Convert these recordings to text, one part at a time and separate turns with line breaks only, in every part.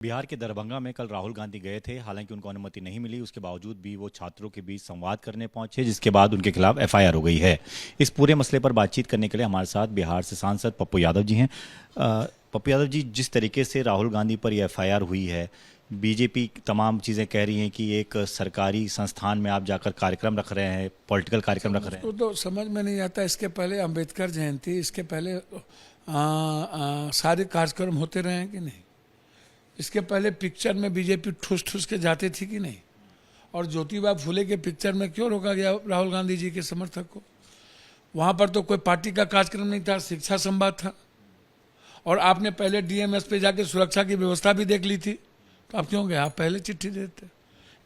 बिहार के दरभंगा में कल राहुल गांधी गए थे। हालांकि उनको अनुमति नहीं मिली, उसके बावजूद भी वो छात्रों के बीच संवाद करने पहुंचे, जिसके बाद उनके खिलाफ एफआईआर हो गई है। इस पूरे मसले पर बातचीत करने के लिए हमारे साथ बिहार से सांसद पप्पू यादव जी हैं। पप्पू यादव जी, जिस तरीके से राहुल गांधी पर यह एफआईआर हुई है, बीजेपी तमाम चीज़ें कह रही हैं कि एक सरकारी संस्थान में आप जाकर कार्यक्रम रख रहे हैं, पॉलिटिकल कार्यक्रम रख रहे हैं।
तो समझ में नहीं आता। इसके पहले अंबेडकर जयंती, इसके पहले सारे कार्यक्रम होते रहे हैं कि नहीं? इसके पहले पिक्चर में बीजेपी ठूस ठूस के जाती थी कि नहीं? और ज्योतिबा फुले के पिक्चर में क्यों रोका गया राहुल गांधी जी के समर्थक को? वहां पर तो कोई पार्टी का कार्यक्रम नहीं था, शिक्षा संवाद था। और आपने पहले डीएमएस पे जाके सुरक्षा की व्यवस्था भी देख ली थी, तो आप क्यों गए? आप पहले चिट्ठी देते।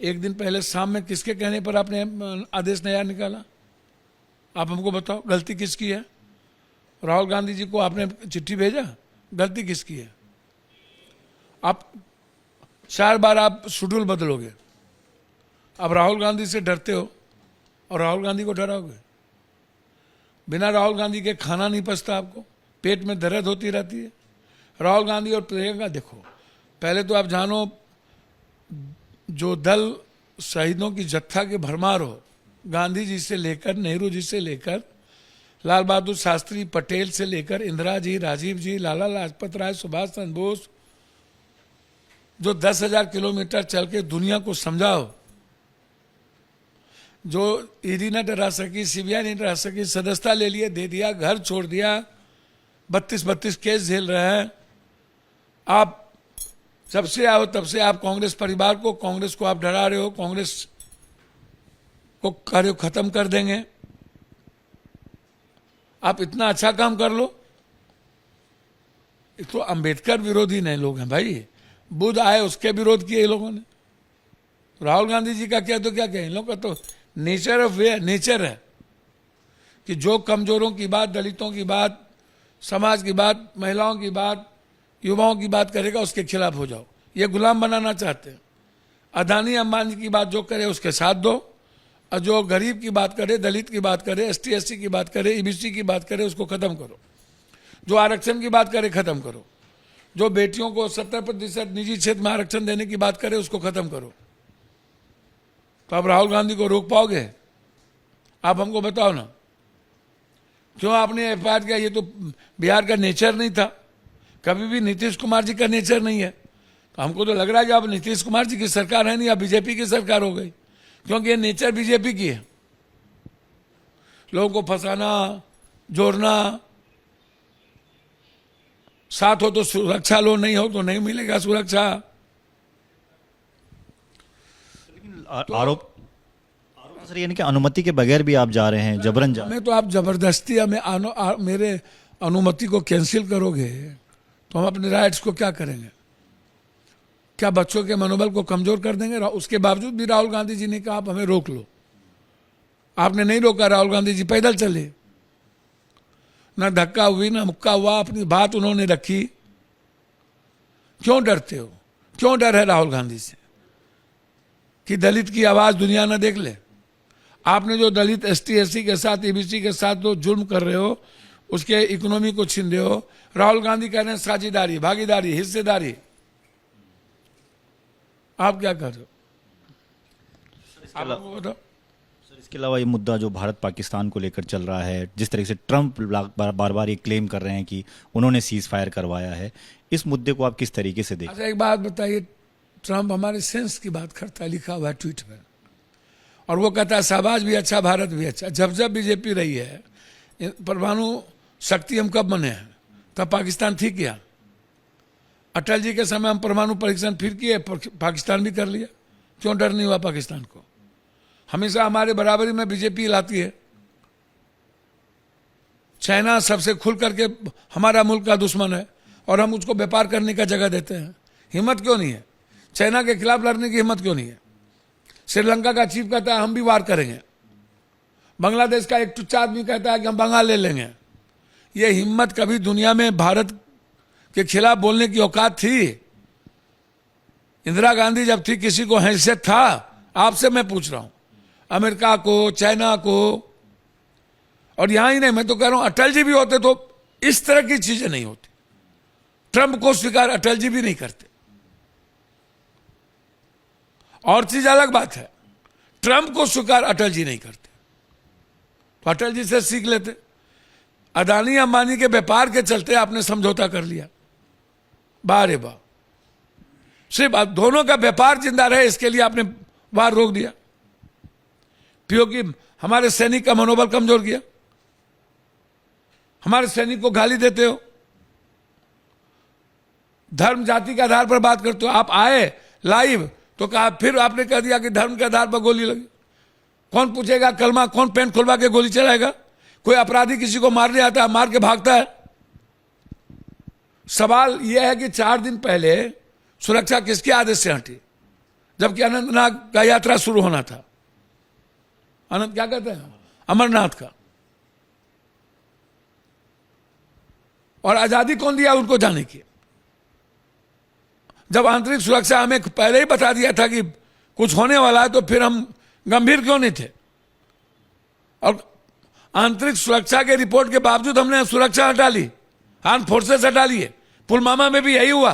एक दिन पहले शाम में किसके कहने पर आपने आदेश नया निकाला? आप हमको बताओ, गलती किसकी है? राहुल गांधी जी को आपने चिट्ठी भेजा, गलती किसकी है? आप 4 बार आप शेड्यूल बदलोगे। अब राहुल गांधी से डरते हो और राहुल गांधी को डराओगे। बिना राहुल गांधी के खाना नहीं पचता, आपको पेट में दर्द होती रहती है। राहुल गांधी और प्रियंका, देखो पहले तो आप जानो, जो दल शहीदों की जत्था के भरमार हो, गांधी जी से लेकर नेहरू जी से लेकर लाल बहादुर शास्त्री, पटेल से लेकर इंदिरा जी, राजीव जी, लाला लाजपत राय, सुभाष चंद्र बोस, जो 10,000 किलोमीटर चल के दुनिया को समझाओ, जो ईडी न डरा सकी, सीबीआई नहीं डरा सकी, सदस्यता ले लिए, दे दिया, घर छोड़ दिया, 32 केस झेल रहे हैं। आप जब से आओ तब से आप कांग्रेस परिवार को, कांग्रेस को आप डरा रहे हो, कांग्रेस को कार्य खत्म कर देंगे। आप इतना अच्छा काम कर लो। तो अंबेडकर विरोधी नहीं लोग हैं भाई, बुद्ध आए उसके विरोध किए लोगों ने। राहुल गांधी जी का क्या, तो क्या कहें, इन लोगों का तो नेचर ऑफ वे, नेचर है कि जो कमजोरों की बात, दलितों की बात, समाज की बात, महिलाओं की बात, युवाओं की बात करेगा, उसके खिलाफ हो जाओ। ये गुलाम बनाना चाहते हैं। अदानी अंबानी की बात जो करे उसके साथ दो, और जो गरीब की बात करे, दलित की बात करे, एसटी एससी की बात करे, ईबीसी की बात करे, उसको खत्म करो। जो आरक्षण की बात करे खत्म करो। जो बेटियों को 70% निजी क्षेत्र में आरक्षण देने की बात करे, उसको खत्म करो। तो आप राहुल गांधी को रोक पाओगे? आप हमको बताओ ना, क्यों आपने एफआईआर किया? ये तो बिहार का नेचर नहीं था, कभी भी नीतीश कुमार जी का नेचर नहीं है। तो हमको तो लग रहा है कि अब नीतीश कुमार जी की सरकार है नहीं, अब बीजेपी की सरकार हो गई, क्योंकि ये नेचर बीजेपी की है। लोगों को फंसाना, जोड़ना, साथ हो तो सुरक्षा लो, नहीं हो तो नहीं मिलेगा सुरक्षा।
आरोप सर ये नहीं कि अनुमति के बगैर भी आप जा रहे हैं, जबरन जा।
हमें तो आप जबरदस्ती मेरे अनुमति को कैंसिल करोगे तो हम अपने राइट्स को क्या करेंगे? क्या बच्चों के मनोबल को कमजोर कर देंगे? उसके बावजूद भी राहुल गांधी जी ने कहा आप हमें रोक लो। आपने नहीं रोका, राहुल गांधी जी पैदल चले, ना धक्का हुई ना मुक्का हुआ, अपनी बात उन्होंने रखी। क्यों डरते हो? क्यों डर है राहुल गांधी से कि दलित की आवाज दुनिया ना देख ले? आपने जो दलित एसटी एससी के साथ, ईबीसी के साथ जो जुर्म कर रहे हो, उसके इकोनॉमी को छीन रहे हो। राहुल गांधी कह रहे हैं साझेदारी, भागीदारी, हिस्सेदारी। आप क्या कर रहे हो? आपको बताओ।
इसके अलावा ये मुद्दा जो भारत पाकिस्तान को लेकर चल रहा है, जिस तरह से ट्रंप बार बार ये क्लेम कर रहे हैं कि उन्होंने सीज फायर करवाया है, इस मुद्दे को आप किस तरीके से देखते हैं?
अच्छा एक बात बताइए, ट्रंप हमारे सेंस की बात करता है, लिखा हुआ है ट्वीट में, और वो कहता है शाहबाज भी अच्छा, भारत भी अच्छा। जब जब बीजेपी रही है, परमाणु शक्ति हम कब बने हैं? तब पाकिस्तान थी क्या? अटल जी के समय हम परमाणु परीक्षण फिर किए, पाकिस्तान भी कर लिया। क्यों डर नहीं हुआ पाकिस्तान को? हमेशा हमारे बराबरी में बीजेपी लाती है। चाइना सबसे खुल करके हमारा मुल्क का दुश्मन है और हम उसको व्यापार करने का जगह देते हैं। हिम्मत क्यों नहीं है? चाइना के खिलाफ लड़ने की हिम्मत क्यों नहीं है? श्रीलंका का चीफ कहता है हम भी वार करेंगे। बांग्लादेश का एक टुच्चा आदमी कहता है कि हम बंगाल ले लेंगे। ये हिम्मत कभी दुनिया में भारत के खिलाफ बोलने की औकात थी? इंदिरा गांधी जब थी, किसी को हैसियत था? आपसे मैं पूछ रहा हूं, अमेरिका को, चाइना को। और यहां ही नहीं, मैं तो कह रहा हूं अटल जी भी होते तो इस तरह की चीजें नहीं होती। ट्रंप को स्वीकार अटल जी भी नहीं करते। और चीज अलग बात है, ट्रंप को स्वीकार अटल जी नहीं करते, तो अटल जी से सीख लेते। अदानी अंबानी के व्यापार के चलते आपने समझौता कर लिया, वाह रे वाह, सिर्फ दोनों का व्यापार जिंदा रहे इसके लिए आपने वार रोक दिया। पीओके हमारे सैनिक का मनोबल कमजोर किया, हमारे सैनिक को गाली देते हो, धर्म जाति के आधार पर बात करते हो। आप आए लाइव तो कहा, फिर आपने कह दिया कि धर्म के आधार पर गोली लगी। कौन पूछेगा कलमा, कौन पेन खुलवा के गोली चलाएगा? कोई अपराधी किसी को मारने आता है, मार के भागता है। सवाल यह है कि 4 दिन पहले सुरक्षा किसके आदेश से हटी, जबकि अनंतनाग का यात्रा शुरू होना था। अनंत क्या कहते हैं, अमरनाथ का। और आजादी कौन दिया उनको जाने की? जब आंतरिक सुरक्षा हमें पहले ही बता दिया था कि कुछ होने वाला है, तो फिर हम गंभीर क्यों नहीं थे? और आंतरिक सुरक्षा के रिपोर्ट के बावजूद हमने सुरक्षा हटा ली, आर्म फोर्सेस हटा लिए। पुलवामा में भी यही हुआ,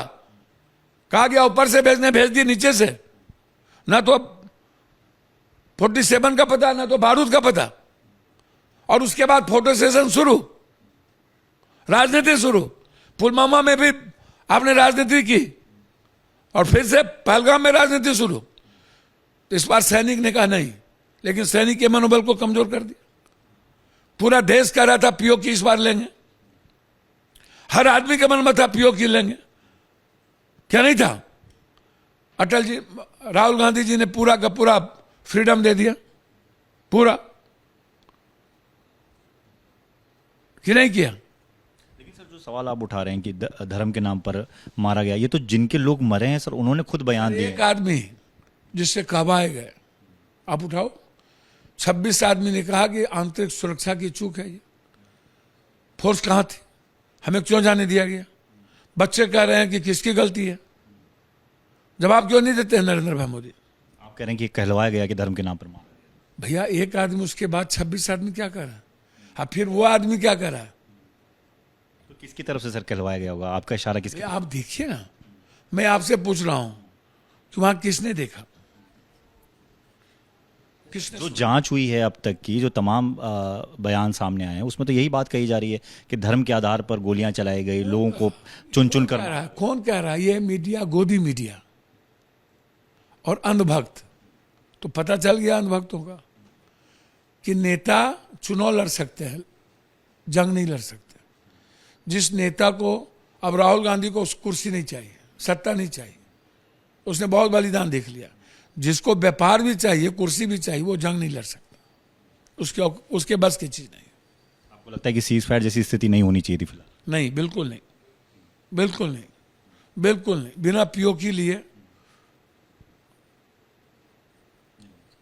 कहा गया ऊपर से भेज दी, नीचे से ना तो 47 का पता, ना तो बारूद का पता। और उसके बाद फोटो सेशन शुरू, राजनीति शुरू। पुलवामा में भी आपने राजनीति की और फिर से पहलगाम में राजनीति शुरू। इस बार सैनिक ने कहा नहीं, लेकिन सैनिक के मनोबल को कमजोर कर दिया। पूरा देश कह रहा था पीओके इस बार लेंगे, हर आदमी के मन में था पीओके लेंगे, क्या नहीं था? अटल जी, राहुल गांधी जी ने पूरा का पूरा फ्रीडम दे दिया, पूरा, कि नहीं किया?
लेकिन सर, जो सवाल आप उठा रहे हैं कि धर्म के नाम पर मारा गया, ये तो जिनके लोग मरे हैं सर, उन्होंने खुद बयान दिए।
एक आदमी जिससे कबाए गए, आप उठाओ, 26 आदमी ने कहा कि आंतरिक सुरक्षा की चूक है। ये फोर्स कहां थी, हमें क्यों जाने दिया गया? बच्चे कह रहे हैं कि किसकी गलती है, जवाब क्यों नहीं देते हैं नरेंद्र भाई मोदी?
आप कह रहे हैं कि कहलवाया गया कि धर्म के नाम पर मारा।
भैया एक आदमी, उसके बाद 26 आदमी क्या कर रहा है? हाँ, फिर वो आदमी क्या कर रहा है?
तो किसकी तरफ से सर कहलवाया गया होगा? आपका इशारा किसके?
आप देखिए ना, मैं आपसे पूछ रहा हूं कि वहां किसने देखा, किसने?
जो जांच हुई है अब तक की, जो तमाम बयान सामने आए हैं, उसमें तो यही बात कही जा रही है कि धर्म के आधार पर गोलियां चलाई गई, लोगों को चुन चुन कर।
कौन कह रहा है? ये मीडिया, गोदी मीडिया और अंधभक्त। तो पता चल गया अंधभक्तों का कि नेता चुनाव लड़ सकते हैं, जंग नहीं लड़ सकते। जिस नेता को, अब राहुल गांधी को कुर्सी नहीं चाहिए, सत्ता नहीं चाहिए, उसने बहुत बलिदान देख लिया। जिसको व्यापार भी चाहिए, कुर्सी भी चाहिए, वो जंग नहीं लड़ सकता, उसके बस की चीज नहीं।
आपको लगता है कि सीज फायर जैसी स्थिति नहीं होनी चाहिए थी फिलहाल?
नहीं, बिल्कुल नहीं, बिल्कुल नहीं, बिल्कुल नहीं। बिना पीओके लिए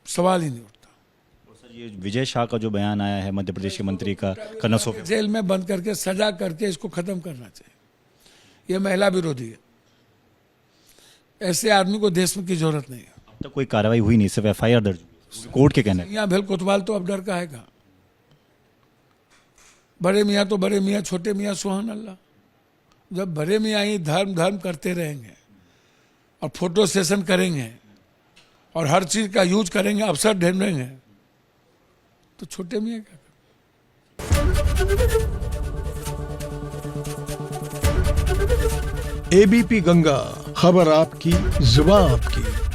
सवाल ही नहीं उठता।
और सर, ये विजय शाह का जो बयान आया है मध्य प्रदेश के मंत्री का, कनसो
जेल में बंद करके सजा करके इसको खत्म करना चाहिए। ये महिला विरोधी है, ऐसे आदमी को देश में की जरूरत नहीं है।
अब तक कोई कार्रवाई हुई नहीं, सिर्फ एफआईआर दर्ज हुई, कोर्ट के कहने।
मियाँ भेल कोतवाल तो अब डर का है कहाँ? बड़े मियाँ तो बड़े मियाँ, छोटे मियाँ सुहान अल्लाह। जब बड़े मियाँ ही धर्म करते रहेंगे और फोटो सेशन करेंगे और हर चीज का यूज करेंगे, अवसर ढूंढेंगे, तो छोटे मियाँ क्या करें?
एबीपी गंगा, खबर आपकी, जुबान आपकी।